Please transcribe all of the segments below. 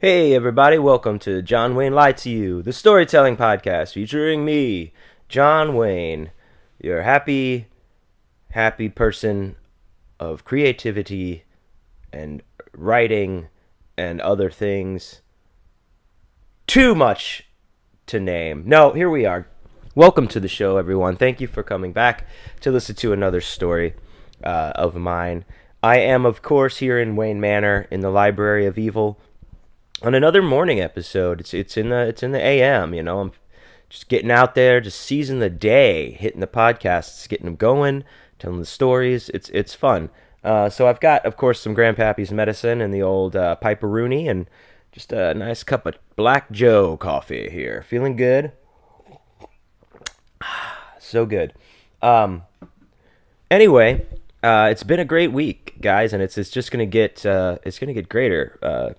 Hey everybody, welcome to John Wayne Lied to You, the storytelling podcast featuring me, John Wayne, your happy person of creativity and writing and other things. Too much to name. No, here we are. Welcome to the show, everyone. Thank you for coming back to listen to another story of mine. I am, of course, here in Wayne Manor in the Library of Evil on another morning episode. It's in the AM. I'm just getting out there, just seizing the day, hitting the podcasts, getting them going, telling the stories. It's fun. So I've got, of course, some Grandpappy's medicine and the old piperoonie, and just a nice cup of Black Joe coffee here. Feeling good. So good. Um, anyway, it's been a great week, guys, and it's just gonna get greater.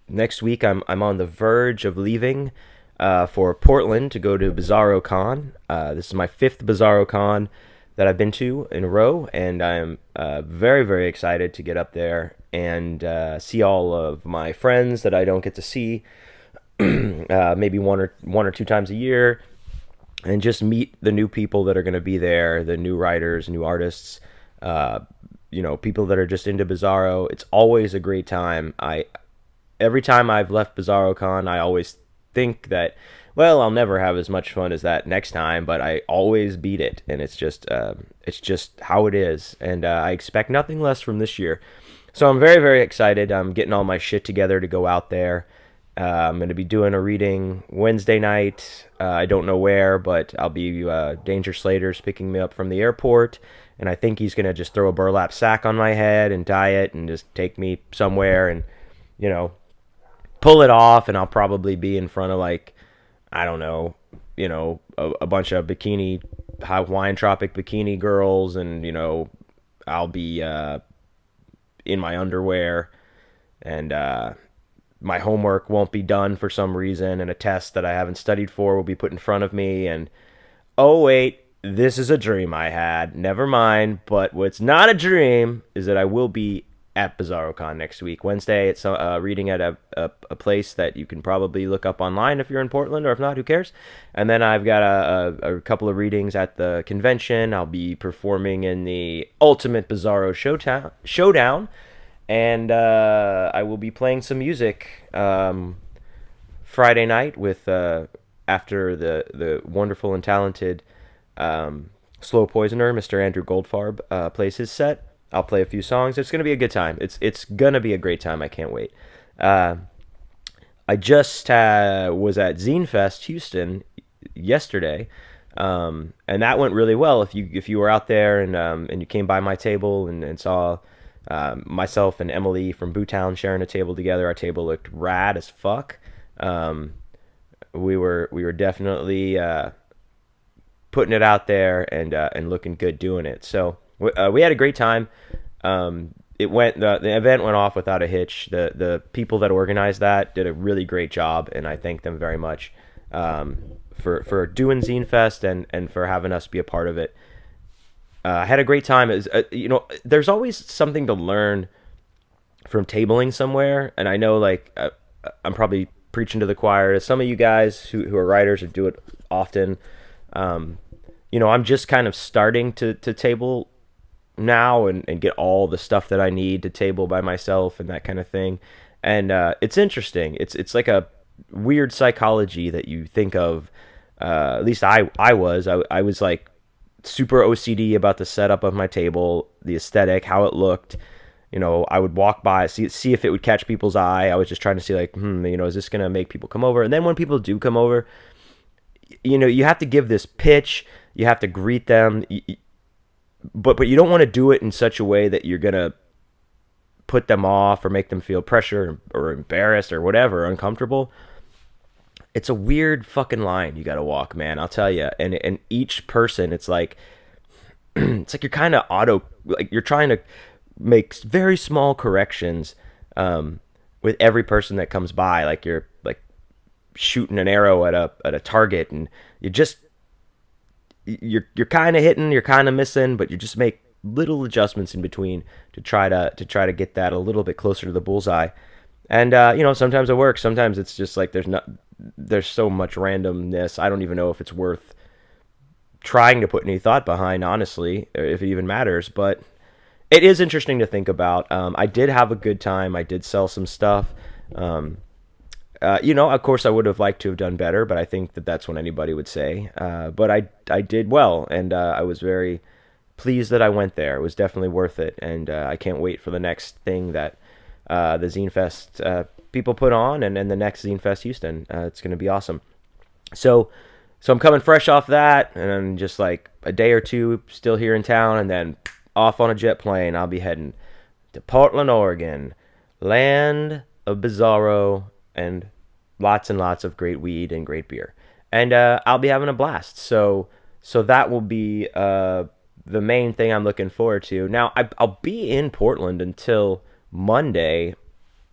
Next week, I'm on the verge of leaving for Portland to go to Bizarro Con. This is my fifth Bizarro Con that I've been to in a row, and I'm very, very excited to get up there and see all of my friends that I don't get to see maybe one or two times a year, and just meet the new people that are going to be there, the new writers, new artists, uh, people that are just into Bizarro. It's always a great time. I Every time I've left Bizarro Con, I always think that, well, I'll never have as much fun as that next time, but I always beat it, and it's just how it is, and I expect nothing less from this year. So I'm very, very excited. I'm getting all my shit together to go out there. I'm going to be doing a reading Wednesday night. I don't know where, but I'll be Danger Slater's picking me up from the airport, and I think he's going to just throw a burlap sack on my head and tie it and just take me somewhere and you know pull it off, and I'll probably be in front of, like, I don't know, a bunch of Hawaiian tropic bikini girls, and I'll be in my underwear, and my homework won't be done for some reason, and a test that I haven't studied for will be put in front of me, and oh wait, this is a dream I had. Never mind. But what's not a dream is that I will be at BizarroCon next week, Wednesday. It's reading at a place that you can probably look up online if you're in Portland, or if not, who cares? And then I've got a couple of readings at the convention. I'll be performing in the Ultimate Bizarro Showdown, and I will be playing some music Friday night with after the wonderful and talented Slow Poisoner, Mr. Andrew Goldfarb, plays his set. I'll play a few songs. It's gonna be a good time. It's gonna be a great time. I can't wait. Uh, I just was at Zine Fest Houston yesterday, and that went really well. If you were out there and you came by my table and saw myself and Emily from Bootown sharing a table together, our table looked rad as fuck. Um, we were definitely putting it out there and looking good doing it. So we had a great time. The event went off without a hitch. The people that organized that did a really great job, and I thank them very much for doing Zine Fest and for having us be a part of it. I had a great time. There's always something to learn from tabling somewhere, and I know, like, I'm probably preaching to the choir to some of you guys who are writers or do it often. Um, I'm just kind of starting to table now and get all the stuff that I need to table by myself and that kind of thing. And it's interesting. It's like a weird psychology that you think of. At least I was like super OCD about the setup of my table, the aesthetic, how it looked. I would walk by, see if it would catch people's eye. I was just trying to see, like, is this gonna make people come over? And then when people do come over, you have to give this pitch. You have to greet them, but you don't want to do it in such a way that you're gonna put them off or make them feel pressure or embarrassed or whatever, uncomfortable. It's a weird fucking line you gotta walk, man. I'll tell you. And each person, it's like you're kind of like you're trying to make very small corrections with every person that comes by. Like you're like shooting an arrow at a target, and you're kind of hitting, you're kind of missing, but you just make little adjustments in between to try to get that a little bit closer to the bullseye. And sometimes it works. Sometimes it's just like there's so much randomness. I don't even know if it's worth trying to put any thought behind, honestly, if it even matters. But it is interesting to think about. I did have a good time. I did sell some stuff. Um, of course, I would have liked to have done better, but I think that that's what anybody would say. But I did well, and I was very pleased that I went there. It was definitely worth it, and I can't wait for the next thing that the Zine Fest people put on, and the next Zine Fest Houston. It's going to be awesome. So, so I'm coming fresh off that, and then just like a day or two still here in town, and then off on a jet plane. I'll be heading to Portland, Oregon, land of Bizarro and lots of great weed and great beer, and I'll be having a blast. So that will be the main thing I'm looking forward to. Now I'll be in Portland until Monday,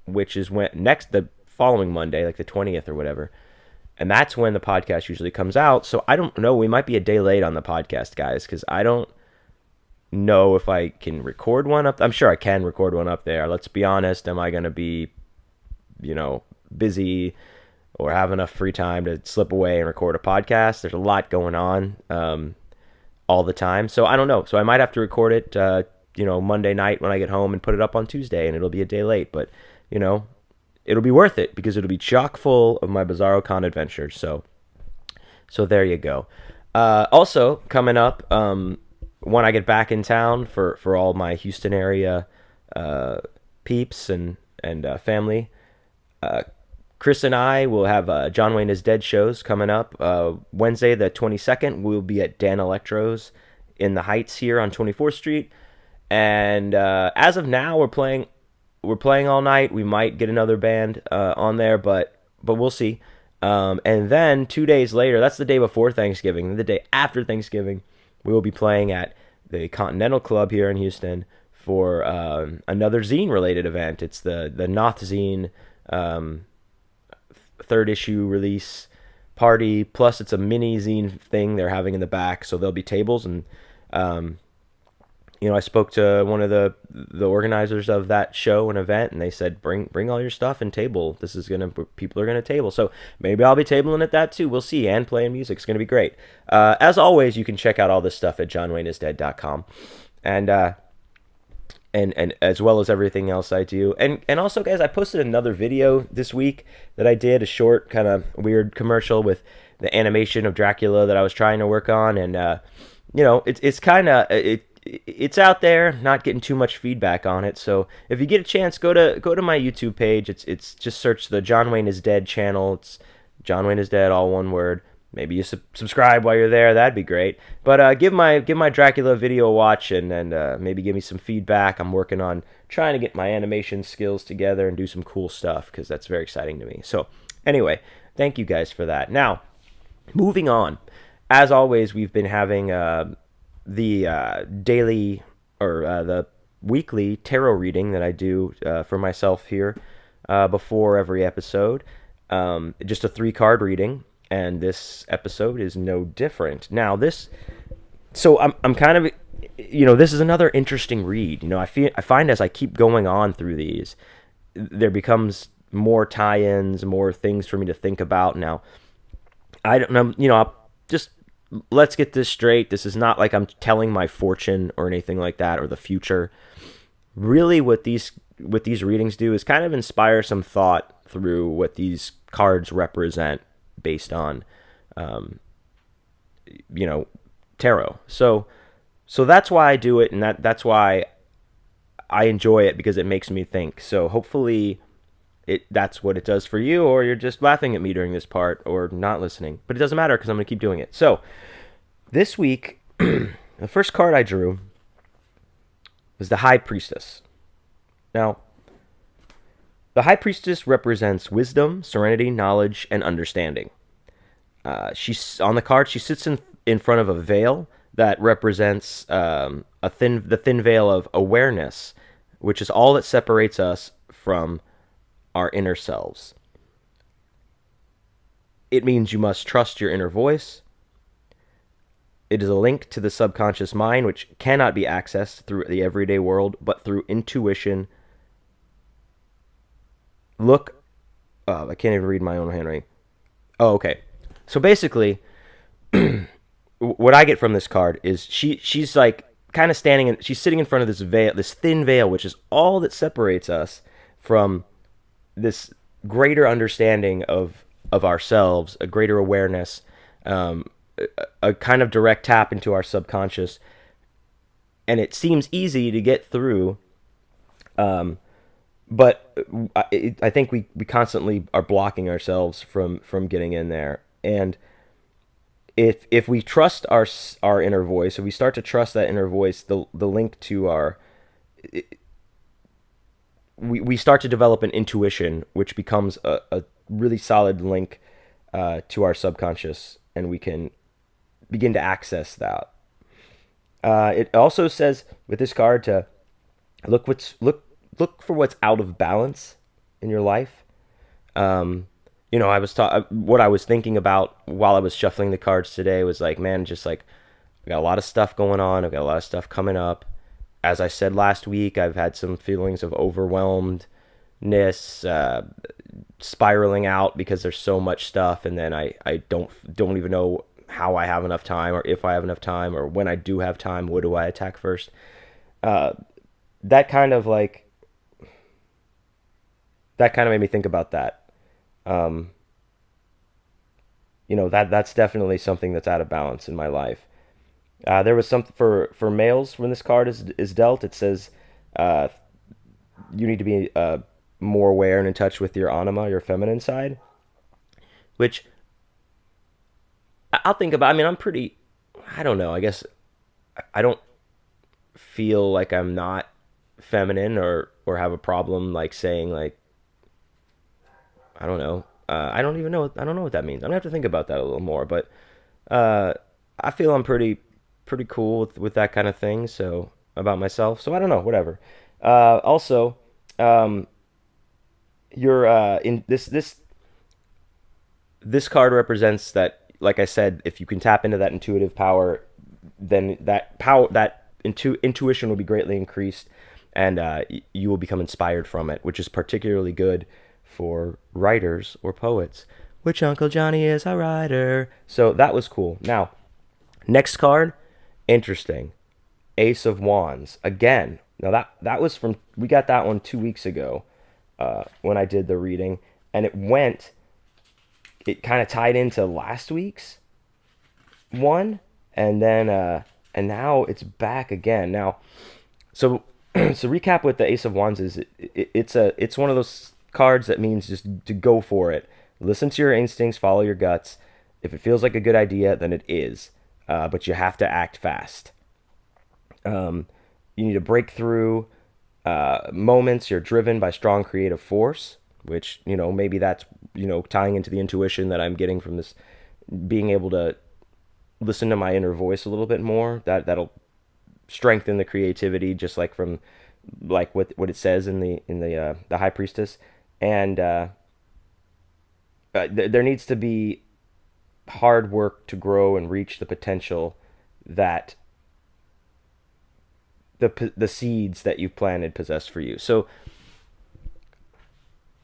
which is the following Monday, like the 20th or whatever. And that's when the podcast usually comes out. So I don't know. We might be a day late on the podcast, guys, because I don't know if I can record one up. I'm sure I can record one up there. Let's be honest. Am I going to be, busy or have enough free time to slip away and record a podcast? There's a lot going on all the time. So I don't know. So I might have to record it, Monday night when I get home and put it up on Tuesday, and it'll be a day late. But, it'll be worth it because it'll be chock full of my Bizarro Con adventures. So there you go. Also coming up, when I get back in town for all my Houston area peeps and family, Chris and I will have John Wayne is Dead shows coming up. Wednesday the 22nd, we'll be at Dan Electro's in the Heights here on 24th Street. And as of now, we're playing all night. We might get another band on there, but we'll see. And then 2 days later, that's the day before Thanksgiving. And the day after Thanksgiving, we will be playing at the Continental Club here in Houston for another zine-related event. It's the Noth Zine third issue release party. Plus, it's a mini zine thing they're having in the back, so there'll be tables and. I spoke to one of the organizers of that show and event, and they said, bring all your stuff and table. People are gonna table. So maybe I'll be tabling at that too. We'll see. And playing music. It's gonna be great. As always, you can check out all this stuff at johnwayneisdead.com, and as well as everything else I do. And also, guys, I posted another video this week that I did, a short kind of weird commercial with the animation of Dracula that I was trying to work on, and it's kind of it's out there, not getting too much feedback on it. So if you get a chance, go to my YouTube page. It's just search the John Wayne is Dead channel. It's John Wayne is Dead, all one word. Maybe you subscribe while you're there. That'd be great. But give my Dracula video a watch and maybe give me some feedback. I'm working on trying to get my animation skills together and do some cool stuff because that's very exciting to me. So anyway, thank you guys for that. Now, moving on. As always, we've been having the daily or the weekly tarot reading that I do for myself here before every episode. Just a 3-card reading, and this episode is no different. Now so I'm kind of, this is another interesting read. I find as I keep going on through these, there becomes more tie-ins, more things for me to think about. Now, I don't know, I'll just. Let's get this straight. This is not like I'm telling my fortune or anything like that or the future. Really, what these readings do is kind of inspire some thought through what these cards represent based on, tarot. So that's why I do it, and that's why I enjoy it, because it makes me think. So hopefully that's what it does for you, or you're just laughing at me during this part or not listening. But it doesn't matter because I'm going to keep doing it. So this week, the first card I drew was the High Priestess. Now, the High Priestess represents wisdom, serenity, knowledge, and understanding. She's on the card. She sits in front of a veil that represents the thin veil of awareness, which is all that separates us from our inner selves. It means you must trust your inner voice. It is a link to the subconscious mind, which cannot be accessed through the everyday world, but through intuition, look. I can't even read my own handwriting. Oh, okay. So basically, what I get from this card is she's like kind of standing in, she's sitting in front of this veil, this thin veil, which is all that separates us from this greater understanding of ourselves, a greater awareness, um, a kind of direct tap into our subconscious, and it seems easy to get through. Um, but I think we constantly are blocking ourselves from getting in there. And if we trust our inner voice, if we start to trust that inner voice, the link to our we start to develop an intuition, which becomes a really solid link to our subconscious, and we can begin to access that. It also says with this card to look for what's out of balance in your life. Um, what I was thinking about while I was shuffling the cards today was like, man, just like I got a lot of stuff going on. I've got a lot of stuff coming up. As I said last week, I've had some feelings of overwhelmedness, spiraling out because there's so much stuff, and then I don't even know how I have enough time, or if I have enough time, or when I do have time, what do I attack first? Uh, that kind of like that kind of made me think about that. Um, that's definitely something that's out of balance in my life. There was something for males when this card is dealt. It says uh, you need to be more aware and in touch with your anima, your feminine side, which I'll think about. I mean, I'm pretty. I don't know. I guess I don't feel like I'm not feminine or have a problem like saying like I don't know. I don't even know. I don't know what that means. I'm gonna have to think about that a little more. But uh, I feel I'm pretty cool with that kind of thing. So about myself. So I don't know. Whatever. Also, um, you're in this card represents that. Like I said, if you can tap into that intuitive power, then that intuition will be greatly increased, and you will become inspired from it, which is particularly good for writers or poets. Which Uncle Johnny is a writer. So that was cool. Now, next card, interesting. Ace of Wands again. Now that was from we got that one 2 weeks ago when I did the reading, and it kind of tied into last week's one, and then and now it's back again. Now, so so recap with the Ace of Wands is it's one of those cards that means just to go for it. Listen to your instincts, follow your guts. If it feels like a good idea, then it is. But you have to act fast. You need to break through moments. You're driven by strong creative force, which maybe that's tying into the intuition that I'm getting from this, being able to listen to my inner voice a little bit more. That'll strengthen the creativity, just like from like what it says in the High Priestess, and there needs to be hard work to grow and reach the potential that the seeds that you've planted possess for you. So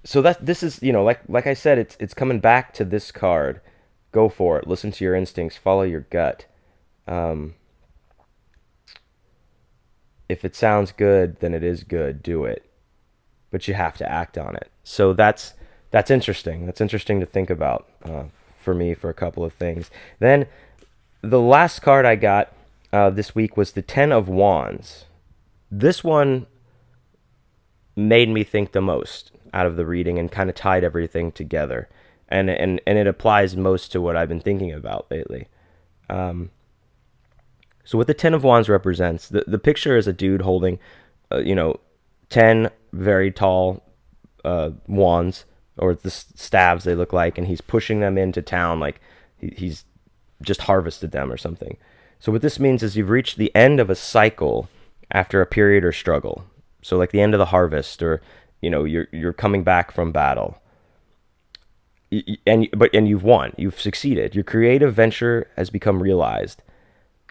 that this is like I said, it's coming back to this card. Go for it. Listen to your instincts. Follow your gut. Um, if it sounds good, then it is good. Do it, but you have to act on it. So that's interesting. That's interesting to think about for me for a couple of things. Then the last card I got this week was the Ten of Wands. This one made me think the most out of the reading and kind of tied everything together. And it applies most to what I've been thinking about lately. So what the Ten of Wands represents, the picture is a dude holding, 10 very tall wands, or the staves they look like, and he's pushing them into town like he's just harvested them or something. So what this means is you've reached the end of a cycle after a period or struggle. So like the end of the harvest, or you're coming back from battle. And you've won. You've succeeded. Your creative venture has become realized.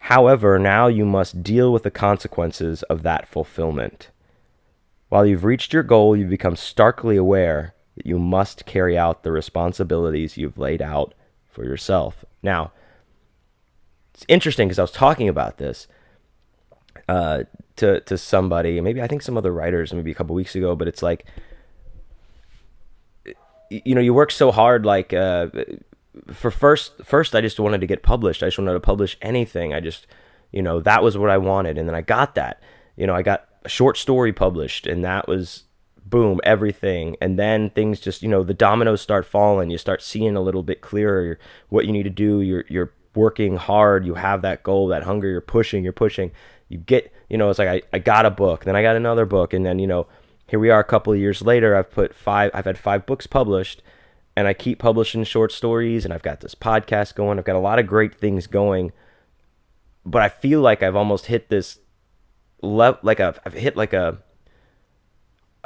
However, now you must deal with the consequences of that fulfillment. While you've reached your goal, you've become starkly aware You must carry out the responsibilities you've laid out for yourself. Now, it's interesting because I was talking about this to somebody, maybe I think some other writers, maybe a couple weeks ago, but it's like, you work so hard, like for first I just wanted to get published. I just wanted to publish anything. I just, that was what I wanted, and then I got that. I got a short story published, and that was boom, everything. And then things just, the dominoes start falling. You start seeing a little bit clearer what you need to do. You're working hard. You have that goal, that hunger. You're pushing. You get, it's like I got a book, then I got another book, and then here we are a couple of years later. I've had 5 books published, and I keep publishing short stories, and I've got this podcast going. I've got a lot of great things going, but I feel like I've almost hit this like I've hit like a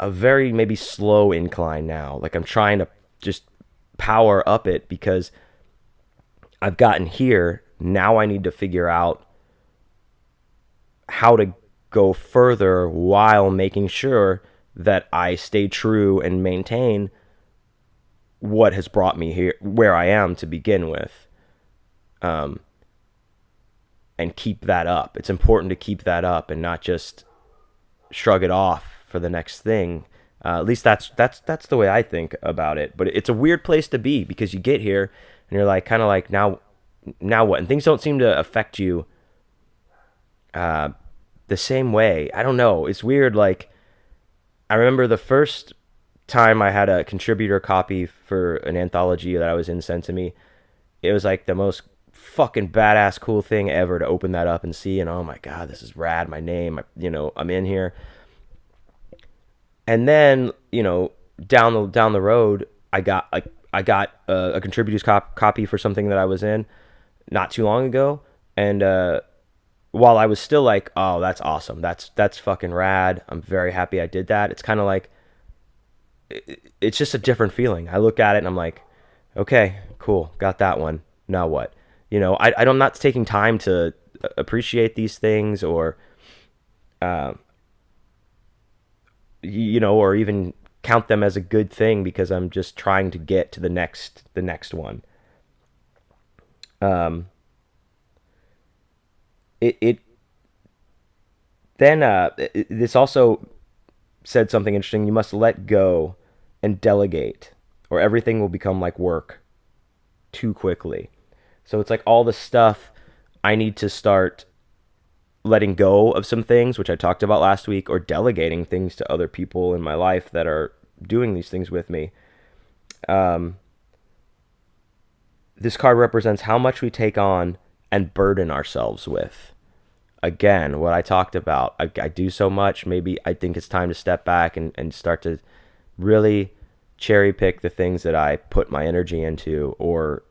very maybe slow incline now. Like I'm trying to just power up it because I've gotten here. Now I need to figure out how to go further while making sure that I stay true and maintain what has brought me here, where I am to begin with, and keep that up. It's important to keep that up and not just shrug it off for the next thing. At least that's the way I think about it. But it's a weird place to be because you get here and you're like, kind of like, now what? And things don't seem to affect you the same way. I don't know. It's weird. Like, I remember the first time I had a contributor copy for an anthology that I was in sent to me. It was like the most fucking badass cool thing ever to open that up and see, and oh my god, this is rad. My name, I'm in here. And then down the road, I got a contributor's copy for something that I was in not too long ago, and while I was still like, oh, that's awesome, that's fucking rad, I'm very happy I did that, it's kind of like, it's just a different feeling. I look at it and I'm like, okay, cool, got that one, now what? I'm not taking time to appreciate these things or or even count them as a good thing because I'm just trying to get to the next one. This also said something interesting. You must let go and delegate, or everything will become like work too quickly. So it's like all the stuff I need to start letting go of some things, which I talked about last week, or delegating things to other people in my life that are doing these things with me. This card represents how much we take on and burden ourselves with. Again, what I talked about, I do so much, maybe I think it's time to step back and start to really cherry pick the things that I put my energy into, or,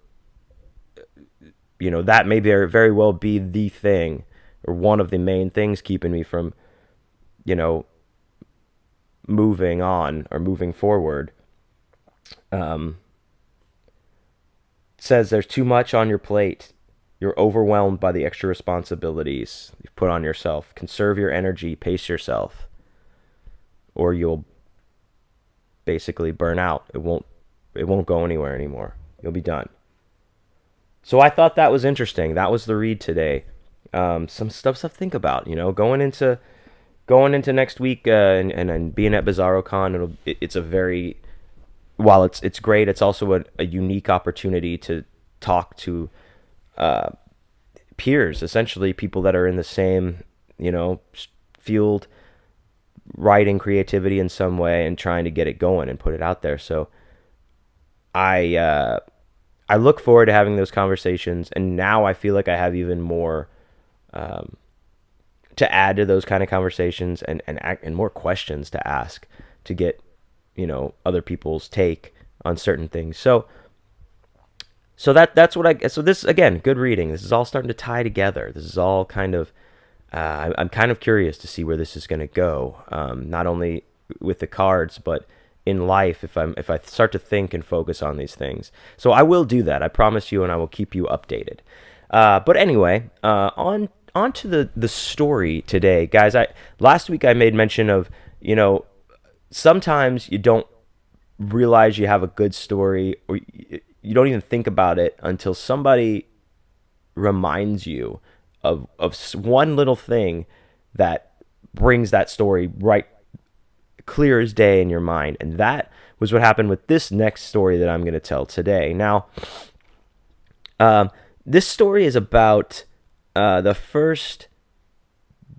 that may very well be the thing, or one of the main things keeping me from, moving on or moving forward. It says there's too much on your plate. You're overwhelmed by the extra responsibilities you've put on yourself. Conserve your energy, pace yourself, or you'll basically burn out. It won't go anywhere anymore. You'll be done. So I thought that was interesting. That was the read today. Some stuff to think about, going into next week, and being at Bizarro Con. It's a very, while it's great, it's also a unique opportunity to talk to peers, essentially people that are in the same, field, writing, creativity in some way, and trying to get it going and put it out there. So I look forward to having those conversations, and now I feel like I have even more to add to those kind of conversations, and more questions to ask to get other people's take on certain things. So that's what so this, again, good reading. This is all starting to tie together. This is all kind of, I'm kind of curious to see where this is going to go. Not only with the cards, but in life, if I start to think and focus on these things. So I will do that. I promise you, and I will keep you updated. But anyway, on to the story today, guys. Last week I made mention of, sometimes you don't realize you have a good story, or you don't even think about it until somebody reminds you of one little thing that brings that story right clear as day in your mind. And that was what happened with this next story that I'm going to tell today. Now, this story is about the first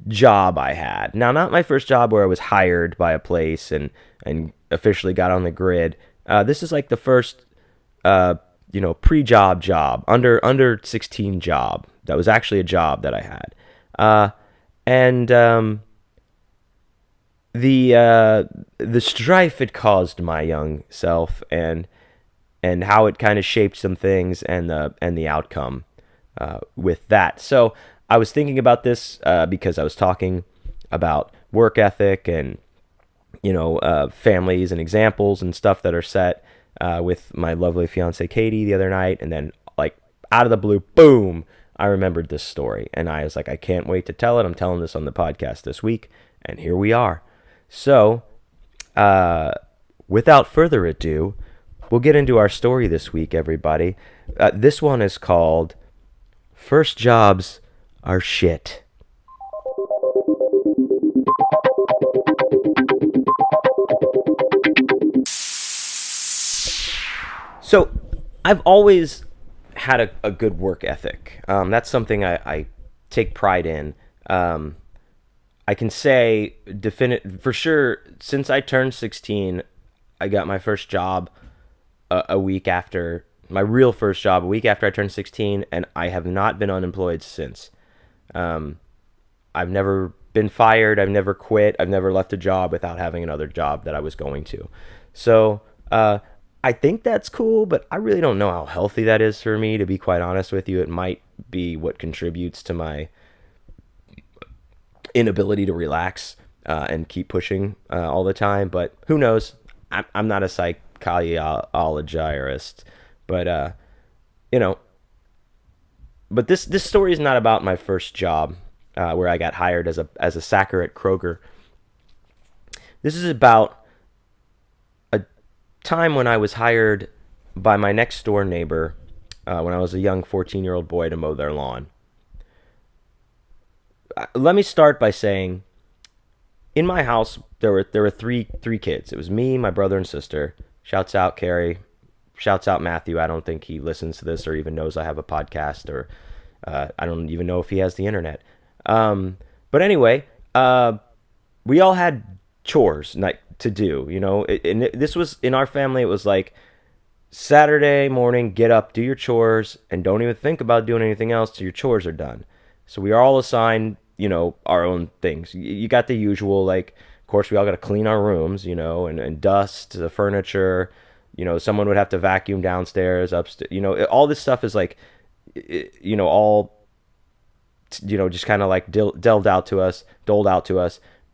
job I had. Now, not my first job where I was hired by a place and officially got on the grid. This is like the first, pre-job job, under 16 job. That was actually a job that I had. And the strife it caused my young self, and how it kind of shaped some things, and the outcome with that. So I was thinking about this because I was talking about work ethic and families and examples and stuff that are set with my lovely fiance Katie the other night, and then like out of the blue, boom, I remembered this story, and I was like, I can't wait to tell it. I'm telling this on the podcast this week, and here we are. So, without further ado, we'll get into our story this week, everybody. This one is called First Jobs Are Shit. So, I've always had a good work ethic. That's something I take pride in. I can say for sure, since I turned 16, I got my first job a week after, my real first job a week after I turned 16, and I have not been unemployed since. I've never been fired, I've never quit, I've never left a job without having another job that I was going to. So, I think that's cool, but I really don't know how healthy that is for me, to be quite honest with you. It might be what contributes to my inability to relax and keep pushing all the time, but who knows? I'm not a psychologist, but but this story is not about my first job where I got hired as a sacker at Kroger. This is about a time when I was hired by my next door neighbor when I was a young 14-year-old boy to mow their lawn. Let me start by saying, in my house there were three kids. It was me, my brother, and sister. Shouts out Carrie. Shouts out Matthew. I don't think he listens to this or even knows I have a podcast, or I don't even know if he has the internet. But anyway, we all had chores to do. And this was, in our family, it was like Saturday morning, get up, do your chores, and don't even think about doing anything else till your chores are done. So we are all assigned, our own things. You got the usual, like, of course, we all got to clean our rooms, and dust the furniture. Someone would have to vacuum downstairs, upstairs. All this stuff is like, all, just kind of like doled out to us.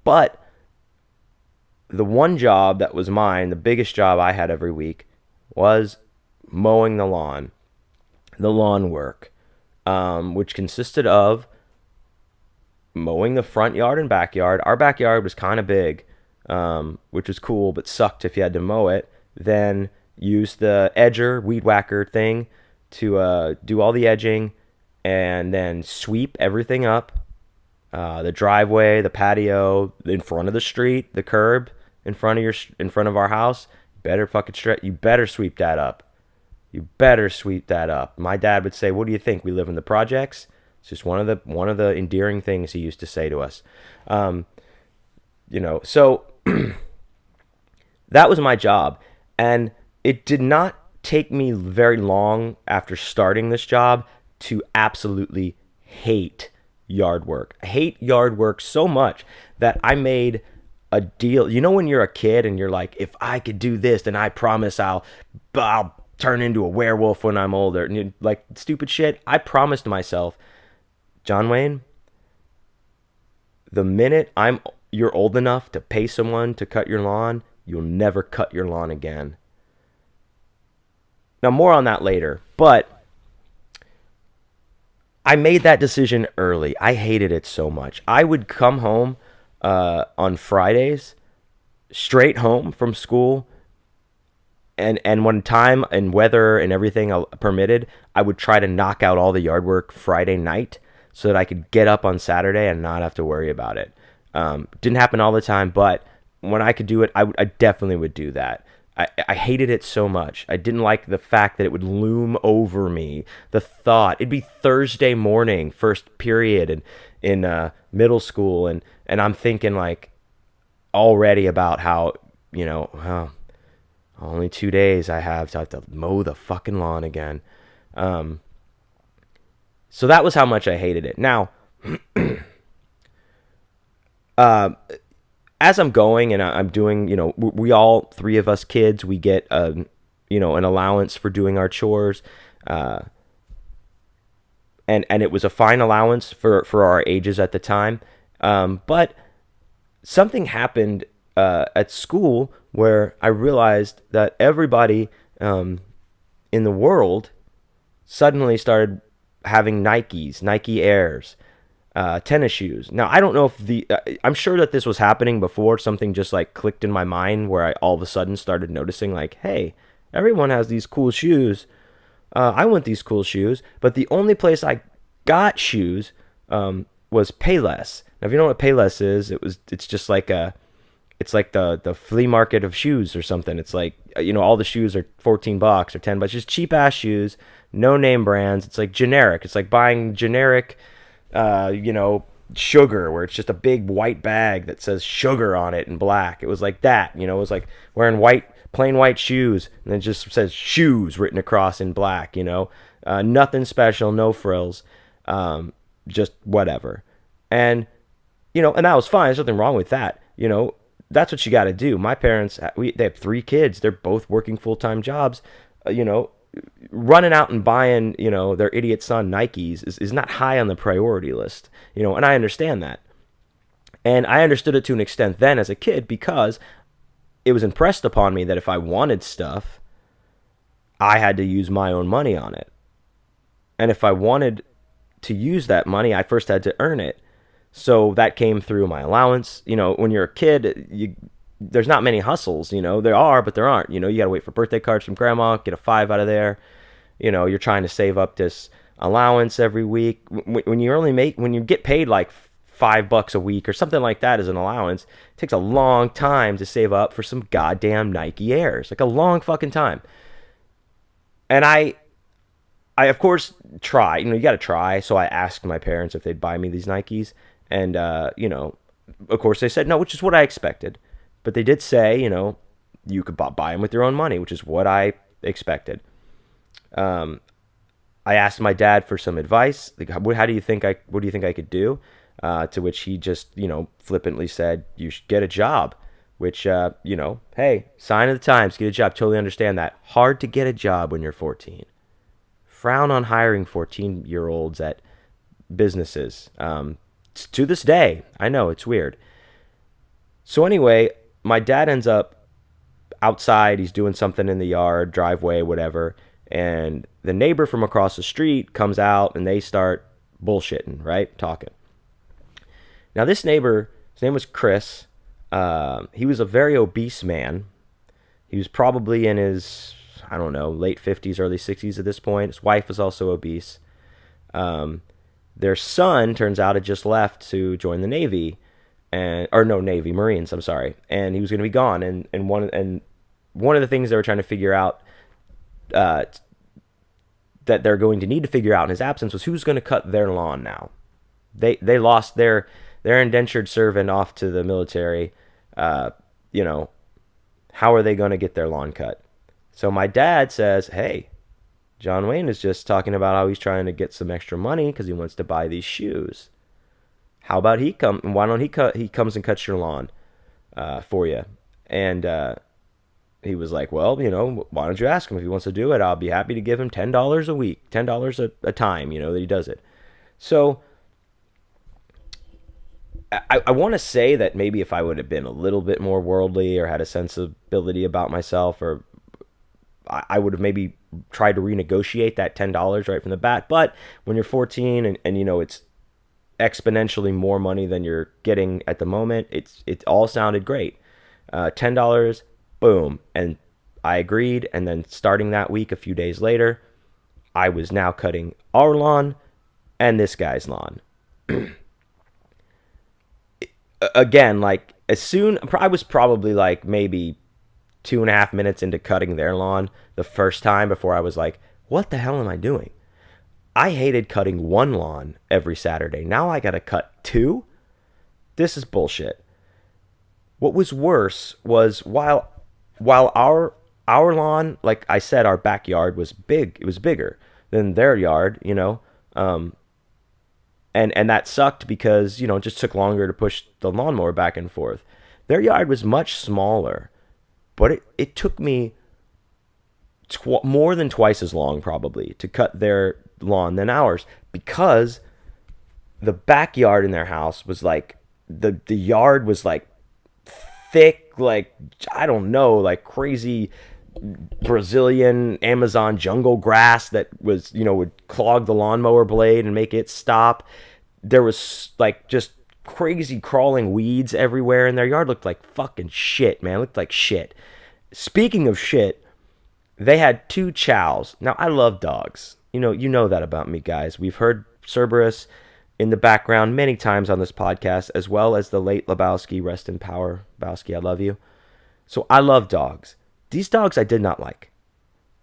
But the one job that was mine, the biggest job I had every week, was mowing the lawn work, which consisted of mowing the front yard and backyard. Our backyard was kind of big, which was cool, but sucked if you had to mow it. Then use the edger, weed whacker thing to do all the edging, and then sweep everything up. The driveway, the patio, in front of the street, the curb in front of our house. You better sweep that up. You better sweep that up. My dad would say, "What do you think? We live in the projects?" It's just one of the endearing things he used to say to us. So that was my job, and it did not take me very long after starting this job to absolutely hate yard work. I hate yard work so much that I made a deal. When you're a kid and you're like, if I could do this, then I promise I'll turn into a werewolf when I'm older. And you're like, stupid shit. I promised myself, John Wayne, the minute you're old enough to pay someone to cut your lawn, you'll never cut your lawn again. Now, more on that later, but I made that decision early. I hated it so much. I would come home on Fridays, straight home from school, And when time and weather and everything permitted, I would try to knock out all the yard work Friday night so that I could get up on Saturday and not have to worry about it. Didn't happen all the time, but when I could do it, I definitely would do that. I hated it so much. I didn't like the fact that it would loom over me. The thought, it'd be Thursday morning, first period in middle school, and I'm thinking like already about how, oh, only 2 days I have to mow the fucking lawn again. So that was how much I hated it. Now, as I'm going and I'm doing, we all, three of us kids, we get, an allowance for doing our chores. And it was a fine allowance for our ages at the time. But something happened at school where I realized that everybody in the world suddenly started having Nike Airs, tennis shoes. Now, I don't know if I'm sure that this was happening before. Something just like clicked in my mind where I all of a sudden started noticing like, hey, everyone has these cool shoes. I want these cool shoes. But the only place I got shoes was Payless. Now, if you know what Payless is, it's just like it's like the flea market of shoes or something. It's like, all the shoes are $14 or $10, just cheap ass shoes, no name brands. It's like generic. It's like buying generic, sugar, where it's just a big white bag that says sugar on it in black. It was like that, it was like wearing plain white shoes, and it just says shoes written across in black, nothing special, no frills, just whatever. And, and that was fine. There's nothing wrong with that. That's what you got to do. My parents, they have 3 kids. They're both working full-time jobs. Running out and buying, their idiot son Nikes is not high on the priority list, and I understand that. And I understood it to an extent then as a kid because it was impressed upon me that if I wanted stuff, I had to use my own money on it. And if I wanted to use that money, I first had to earn it. So that came through my allowance. When you're a kid, there's not many hustles. There are, but there aren't. You got to wait for birthday cards from grandma, get a 5 out of there. You're trying to save up this allowance every week. When you get paid like $5 a week or something like that as an allowance, it takes a long time to save up for some goddamn Nike Airs. Like a long fucking time. And I of course try. You got to try. So I asked my parents if they'd buy me these Nikes. And, of course they said no, which is what I expected. But they did say, you could buy them with your own money, which is what I expected. I asked my dad for some advice. Like, what do you think I could do? To which he just, flippantly said, you should get a job, which, hey, sign of the times, get a job. Totally understand that. Hard to get a job when you're 14. Frown on hiring 14-year-olds at businesses. To this day, I know it's weird. So anyway, my dad ends up outside. He's doing something in the yard, driveway, whatever. And the neighbor from across the street comes out and they start bullshitting, right? Talking. Now this neighbor, his name was Chris. He was a very obese man. He was probably in his, I don't know, late 50s, early 60s at this point. His wife was also obese. Their son, turns out, had just left to join the Navy, Marines, I'm sorry. And he was going to be gone. And one of the things they were trying to figure out, that they're going to need to figure out in his absence, was who's going to cut their lawn now. They lost their indentured servant off to the military. How are they going to get their lawn cut? So my dad says, hey, John Wayne is just talking about how he's trying to get some extra money because he wants to buy these shoes. How about why don't he comes and cuts your lawn for you? And he was like, well, why don't you ask him if he wants to do it? I'll be happy to give him $10 a week, $10 a time, that he does it. So I want to say that maybe if I would have been a little bit more worldly or had a sensibility about myself, or I would have maybe tried to renegotiate that $10 right from the bat. But when you're 14 and it's exponentially more money than you're getting at the moment, it all sounded great. $10, boom. And I agreed, and then starting that week, a few days later, I was now cutting our lawn and this guy's lawn. Again, like as soon I was probably like maybe 2.5 minutes into cutting their lawn the first time before I was like, what the hell am I doing? I hated cutting one lawn every Saturday. Now I gotta cut two? This is bullshit. What was worse was while our lawn, like I said, our backyard was big. It was bigger than their yard, and that sucked because it just took longer to push the lawnmower back and forth. Their yard was much smaller, but it took me more than twice as long probably to cut their lawn than ours, because the backyard in their house was like the yard was like thick, like I don't know, like crazy Brazilian Amazon jungle grass that was, would clog the lawnmower blade and make it stop. There was like just crazy crawling weeds everywhere, and their yard looked like fucking shit, man. It looked like shit. Speaking of shit, they had two chows. Now, I love dogs. You know that about me, guys. We've heard Cerberus in the background many times on this podcast, as well as the late Lebowski. Rest in power, Lebowski, I love you. So I love dogs. These dogs I did not like.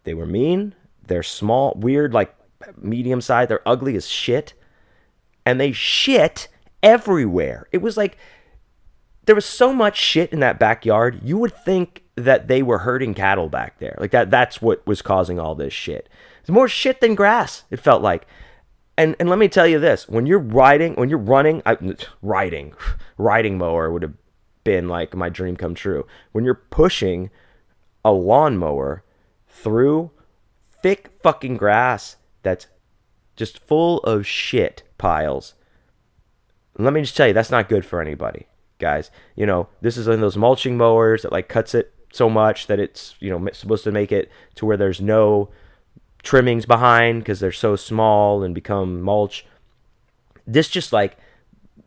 They were mean. They're small, weird, like medium size. They're ugly as shit. And they shit everywhere. It was like there was so much shit in that backyard. You would think that they were herding cattle back there. Like that's what was causing all this shit. It's more shit than grass, it felt like. And let me tell you this, when you're running, riding mower would have been like my dream come true. When you're pushing a lawnmower through thick fucking grass that's just full of shit piles, let me just tell you, that's not good for anybody, guys. This is one of those mulching mowers that like cuts it so much that it's, supposed to make it to where there's no trimmings behind because they're so small and become mulch. This just like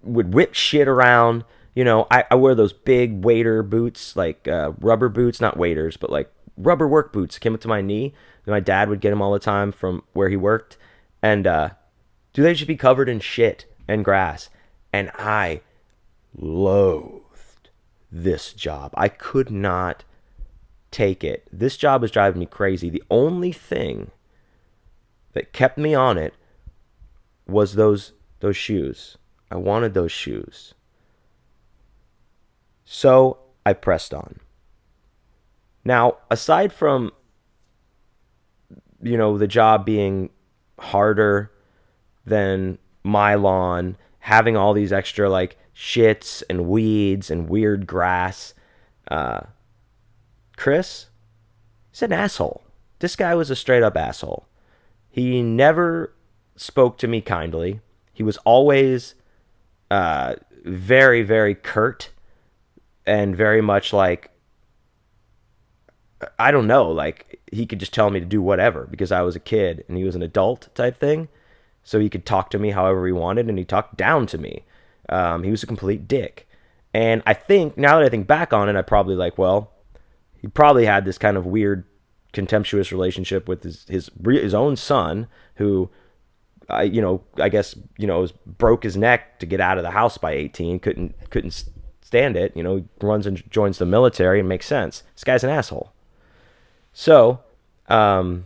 would whip shit around. I wear those big wader boots, like rubber boots, not waders, but like rubber work boots. Came up to my knee. My dad would get them all the time from where he worked. And they should be covered in shit and grass. And I loathed this job. I could not take it. This job was driving me crazy. The only thing that kept me on it was those shoes. I wanted those shoes. So I pressed on. Now, aside from, the job being harder than my lawn, having all these extra like shits and weeds and weird grass, Chris is an asshole. This guy was a straight up asshole. He never spoke to me kindly. He was always very, very curt and very much like, I don't know, like he could just tell me to do whatever because I was a kid and he was an adult type thing. So he could talk to me however he wanted, and he talked down to me. He was a complete dick. And I think, now that I think back on it, I probably he probably had this kind of weird, contemptuous relationship with his own son, who, I guess, broke his neck to get out of the house by 18, couldn't stand it. He runs and joins the military, and makes sense. This guy's an asshole. So, so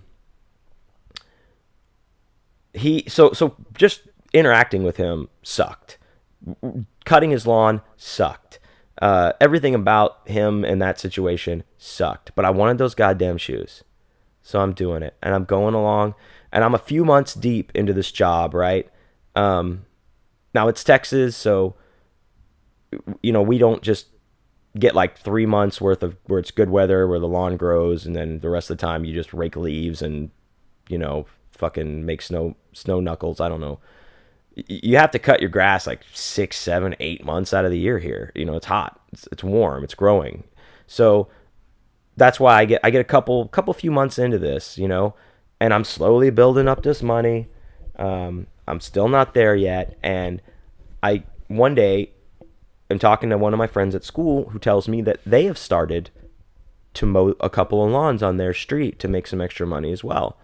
just interacting with him sucked. Cutting his lawn sucked. Everything about him in that situation sucked. But I wanted those goddamn shoes. So I'm doing it. And I'm going along. And I'm a few months deep into this job, right? Now it's Texas, so, we don't just get like 3 months worth of where it's good weather, where the lawn grows, and then the rest of the time you just rake leaves and, fucking make snow knuckles. I don't know. You have to cut your grass like 6, 7, 8 months out of the year here. It's hot. It's warm. It's growing. So that's why I get a few months into this, and I'm slowly building up this money. I'm still not there yet. And one day I'm talking to one of my friends at school who tells me that they have started to mow a couple of lawns on their street to make some extra money as well.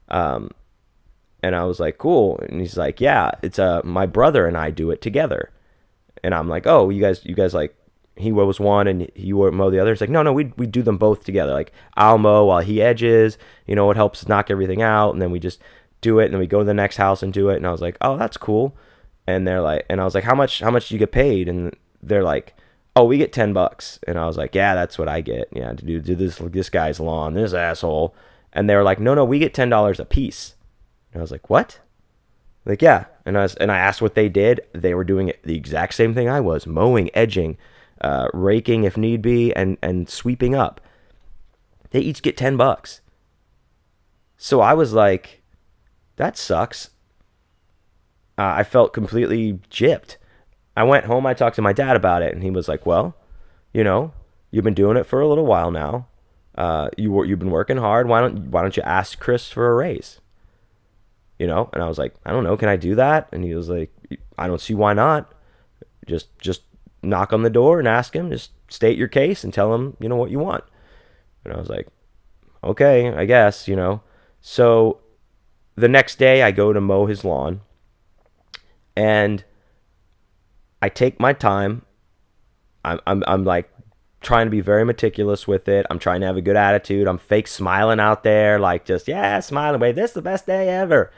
Um, and I was like, cool. And he's like, yeah, it's my brother and I do it together. And I'm like, oh, you guys like, he was one and you mow the other. It's like, no, we do them both together. Like, I'll mow while he edges. It helps knock everything out, and then we just do it, and then we go to the next house and do it. And I was like, oh, that's cool. And they're like, and I was like, how much do you get paid? And they're like, oh, we get $10. And I was like, yeah, that's what I get. Yeah, to do this guy's lawn, this asshole. And they were like, no, we get $10 a piece. And I was like, what? Like, yeah. And I asked what they did. They were doing it the exact same thing I was: mowing, edging, raking if need be, and sweeping up. They each get $10. So I was like, that sucks. I felt completely gypped. I went home. I talked to my dad about it, and he was like, well, you've been doing it for a little while now. You've been working hard. Why don't you ask Chris for a raise? And I was like, I don't know, can I do that? And he was like, I don't see why not. Just knock on the door and ask him. Just state your case and tell him, what you want. And I was like, okay, I guess. So the next day I go to mow his lawn, and I take my time. I'm like trying to be very meticulous with it. I'm trying to have a good attitude. I'm fake smiling out there, like, just, yeah, smiling away. This is the best day ever.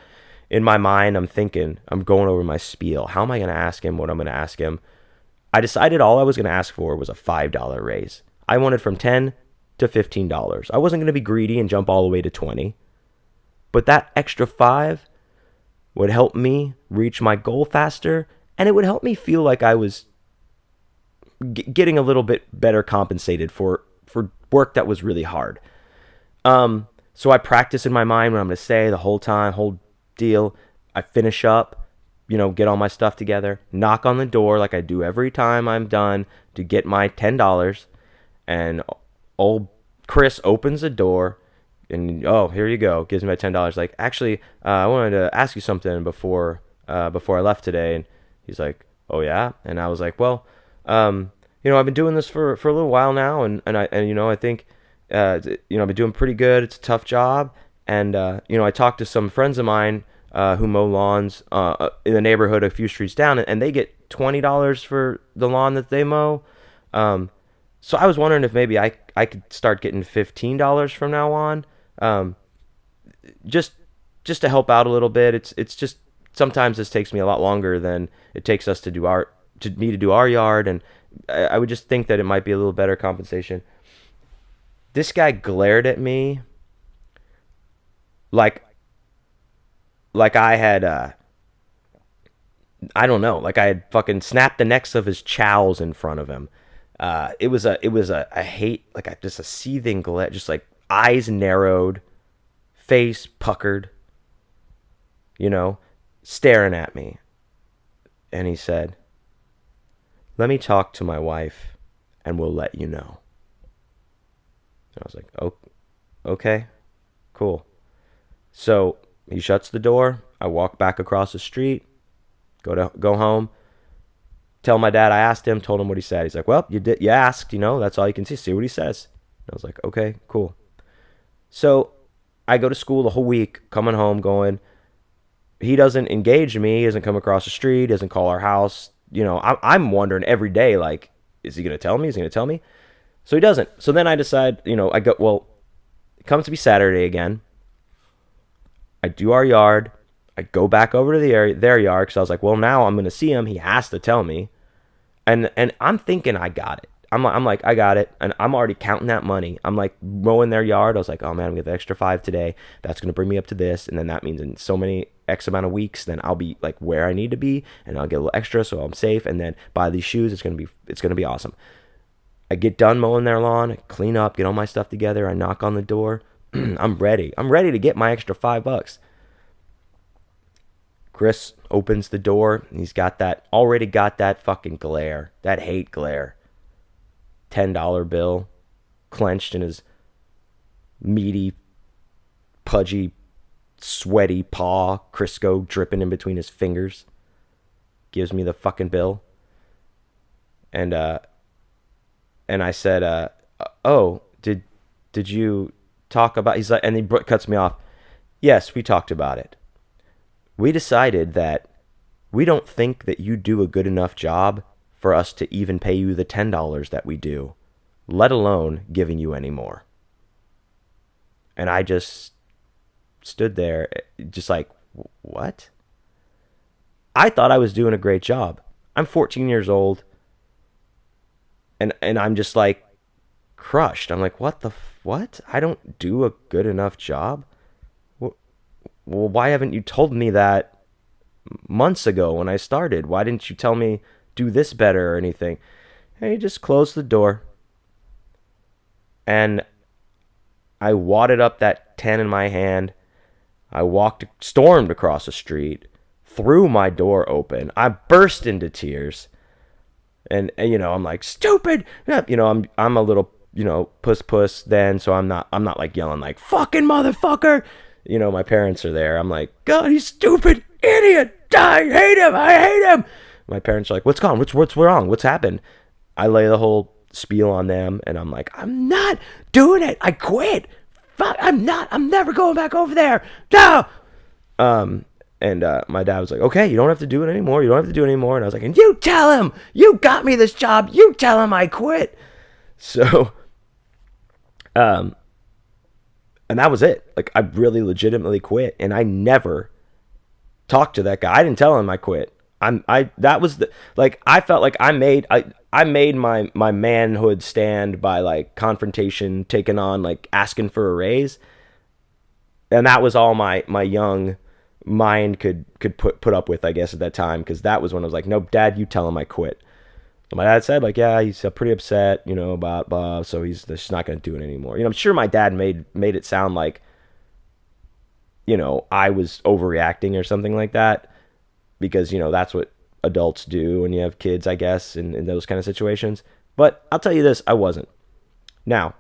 In my mind, I'm thinking, I'm going over my spiel. How am I going to ask him what I'm going to ask him? I decided all I was going to ask for was a $5 raise. I wanted from $10 to $15. I wasn't going to be greedy and jump all the way to 20. But that extra 5 would help me reach my goal faster, and it would help me feel like I was getting a little bit better compensated for work that was really hard. So I practice in my mind what I'm going to say the whole time, whole deal. I finish up, get all my stuff together, knock on the door like I do every time I'm done to get my $10. And old Chris opens the door, and, oh, here you go, gives me my $10. Like, actually, I wanted to ask you something before I left today. And he's like, oh yeah? And I was like, well, I've been doing this for a little while now, and I think I've been doing pretty good. It's a tough job, and I talked to some friends of mine who mow lawns in the neighborhood a few streets down, and they get $20 for the lawn that they mow. So I was wondering if maybe I could start getting $15 from now on, just to help out a little bit. It's just sometimes this takes me a lot longer than it takes us to do our yard, and I would just think that it might be a little better compensation. This guy glared at me like I had I don't know, like I had fucking snapped the necks of his chows in front of him. It was a hate, like just a seething glare, just like eyes narrowed, face puckered, staring at me. And he said, let me talk to my wife and we'll let you know. And I was like, oh, okay, cool. So he shuts the door. I walk back across the street, go home, tell my dad I asked him, told him what he said. He's like, well, you asked, that's all you can see what he says. And I was like, okay, cool. So I go to school the whole week, coming home going, he doesn't engage me, he doesn't come across the street, doesn't call our house. I'm wondering every day, like, is he going to tell me? So he doesn't. So then I decide, I go, well, it comes to be Saturday again. I do our yard. I go back over to their yard because I was like, well, now I'm going to see him. He has to tell me. And I'm thinking I got it. I'm like, I got it. And I'm already counting that money. I'm like mowing their yard. I was like, oh man, I'm going to get the extra 5 today. That's going to bring me up to this. And then that means in so many X amount of weeks, then I'll be like where I need to be, and I'll get a little extra so I'm safe. And then buy these shoes. It's going to be awesome. I get done mowing their lawn, clean up, get all my stuff together. I knock on the door. I'm ready. I'm ready to get my extra $5. Chris opens the door, and he's already got that fucking glare, that hate glare. $10 bill clenched in his meaty, pudgy, sweaty paw, Crisco dripping in between his fingers. Gives me the fucking bill. And I said, oh, did did you talk about? He's like, and he cuts me off. Yes, we talked about it. We decided that we don't think that you do a good enough job for us to even pay you the $10 that we do, let alone giving you any more. And I just stood there, just like, what? I thought I was doing a great job. I'm 14 years old, and I'm just like crushed. I'm like, what? I don't do a good enough job? Well, why haven't you told me that months ago when I started? Why didn't you tell me do this better or anything? And he just closed the door, and I wadded up that 10 in my hand. I stormed across the street, threw my door open. I burst into tears. And I'm like, stupid. I'm a little, puss then, so I'm not like yelling like fucking motherfucker. My parents are there. I'm like, God, he's stupid idiot. I hate him. My parents are like, what's gone? What's wrong? What's happened? I lay the whole spiel on them, and I'm like, I'm not doing it. I quit. Fuck, I'm never going back over there. No. And my dad was like, okay, you don't have to do it anymore. And I was like, and you tell him, you got me this job. You tell him I quit. So, and that was it. Like, I really legitimately quit. And I never talked to that guy. I didn't tell him I quit. I felt like I made my manhood stand by like confrontation, taking on, like asking for a raise. And that was all my young mind could put up with, I guess, at that time, because that was when I was like, nope, Dad, you tell him I quit. So my dad said, like, yeah, he's pretty upset, about Bob, so he's just not going to do it anymore. I'm sure my dad made it sound like, I was overreacting or something like that, because that's what adults do when you have kids, I guess, in those kind of situations. But I'll tell you this, I wasn't. Now,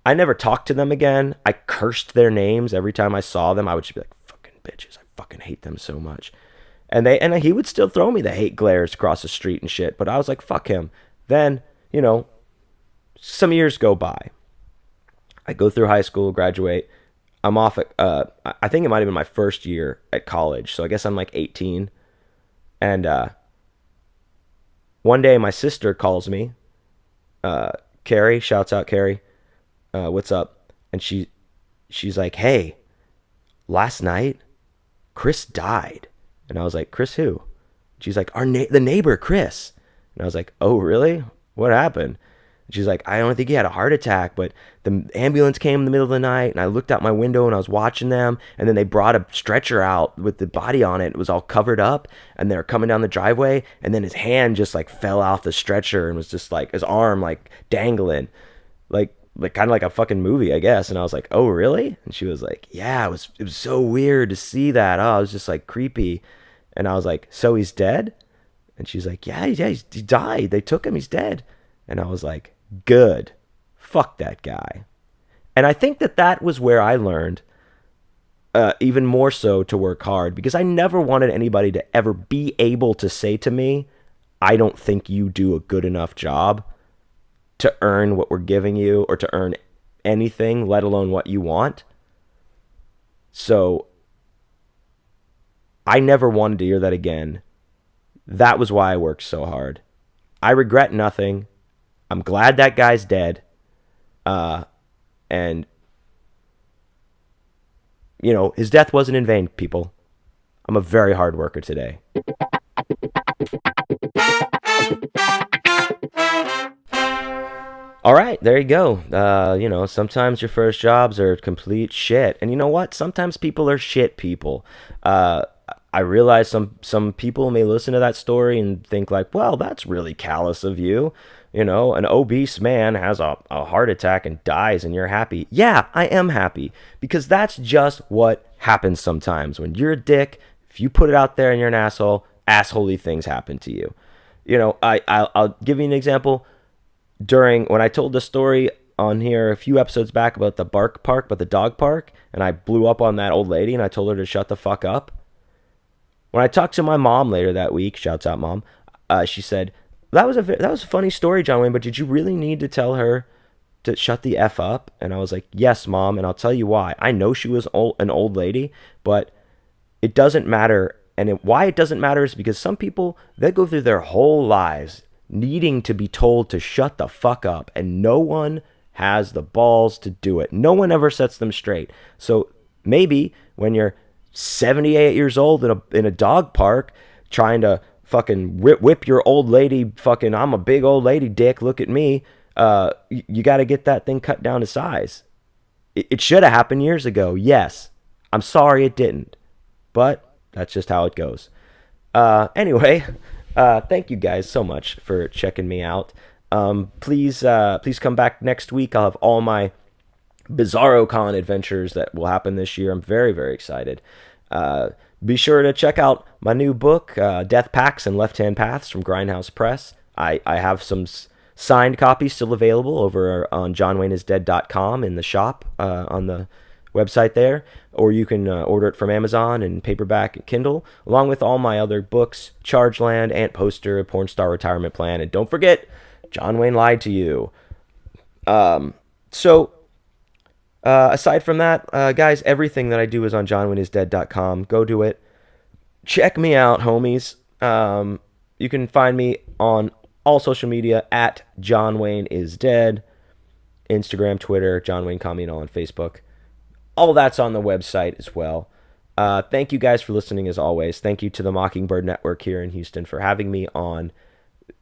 I never talked to them again. I cursed their names every time I saw them. I would just be like, bitches, I fucking hate them so much. And he would still throw me the hate glares across the street and shit, but I was like, fuck him. Then, some years go by. I go through high school, graduate. I'm off at, I think it might have been my first year at college, so I guess I'm like 18. And one day my sister calls me, Carrie, shouts out Carrie, what's up? And she's like, hey, last night Chris died. And I was like, Chris who? She's like, the neighbor, Chris. And I was like, oh, really? What happened? And she's like, I don't think he had a heart attack, but the ambulance came in the middle of the night, and I looked out my window and I was watching them, and then they brought a stretcher out with the body on it. It was all covered up, and they were coming down the driveway, and then his hand just like fell off the stretcher and was just like his arm like dangling, like kind of like a fucking movie, I guess. And I was like, oh, really? And she was like, yeah, it was so weird to see that. Oh, it was just like creepy. And I was like, so he's dead? And she's like, yeah, he died. They took him. He's dead. And I was like, good. Fuck that guy. And I think that was where I learned even more so to work hard, because I never wanted anybody to ever be able to say to me, I don't think you do a good enough job to earn what we're giving you, or to earn anything, let alone what you want. So I never wanted to hear that again. That was why I worked so hard. I regret nothing. I'm glad that guy's dead. And his death wasn't in vain, people. I'm a very hard worker today. All right, there you go. Sometimes your first jobs are complete shit. And you know what? Sometimes people are shit people. I realize some people may listen to that story and think like, well, that's really callous of you. An obese man has a heart attack and dies and you're happy. Yeah, I am happy, because that's just what happens sometimes. When you're a dick, if you put it out there and you're an asshole, assholey things happen to you. I'll give you an example. When I told the story on here a few episodes back about the the dog park, and I blew up on that old lady and I told her to shut the fuck up. When I talked to my mom later that week, shouts out mom, she said, that was a funny story, John Wayne, but did you really need to tell her to shut the F up. And I was like, yes, Mom. And I'll tell you why. I know she was an old lady, but it doesn't matter. And why it doesn't matter is because some people, they go through their whole lives needing to be told to shut the fuck up. And no one has the balls to do it. No one ever sets them straight. So maybe when you're 78 years old in a dog park trying to fucking whip your old lady, fucking, I'm a big old lady dick, look at me, you got to get that thing cut down to size. It should have happened years ago. Yes. I'm sorry it didn't. But that's just how it goes. Anyway, thank you guys so much for checking me out. Please come back next week. I'll have all my Bizarro Con adventures that will happen this year. I'm very, very excited. Be sure to check out my new book, Death Packs and Left-Hand Paths from Grindhouse Press. I have some signed copies still available over on johnwayneisdead.com in the shop on the website there, or you can order it from Amazon in paperback and Kindle, along with all my other books, Charge Land, Ant Poster, Porn Star Retirement Plan, and don't forget, John Wayne lied to you. Aside from that, guys, everything that I do is on johnwayneisdead.com. Go do it. Check me out, homies. You can find me on all social media at johnwayneisdead. Instagram, Twitter, John Wayne Communal on Facebook. All that's on the website as well. Thank you guys for listening as always. Thank you to the Mockingbird Network here in Houston for having me on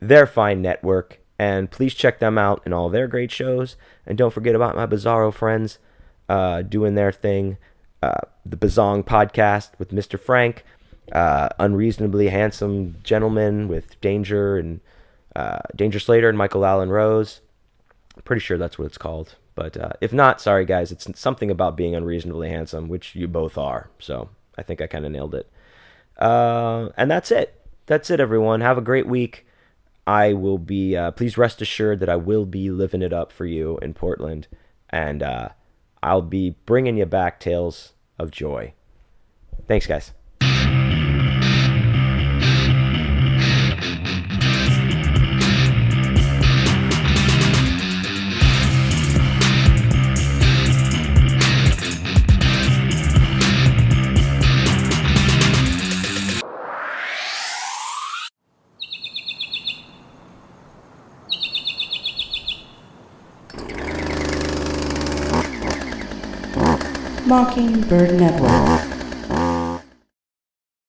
their fine network. And please check them out and all their great shows. And don't forget about my Bizarro friends doing their thing. The Bazong podcast with Mr. Frank. Unreasonably Handsome Gentleman with Danger and Danger Slater and Michael Allen Rose. I'm pretty sure that's what it's called. But if not, sorry guys, it's something about being unreasonably handsome, which you both are. So I think I kind of nailed it. And that's it. That's it, everyone. Have a great week. I will be, please rest assured that I will be living it up for you in Portland. And I'll be bringing you back tales of joy. Thanks, guys. Mockingbird Network.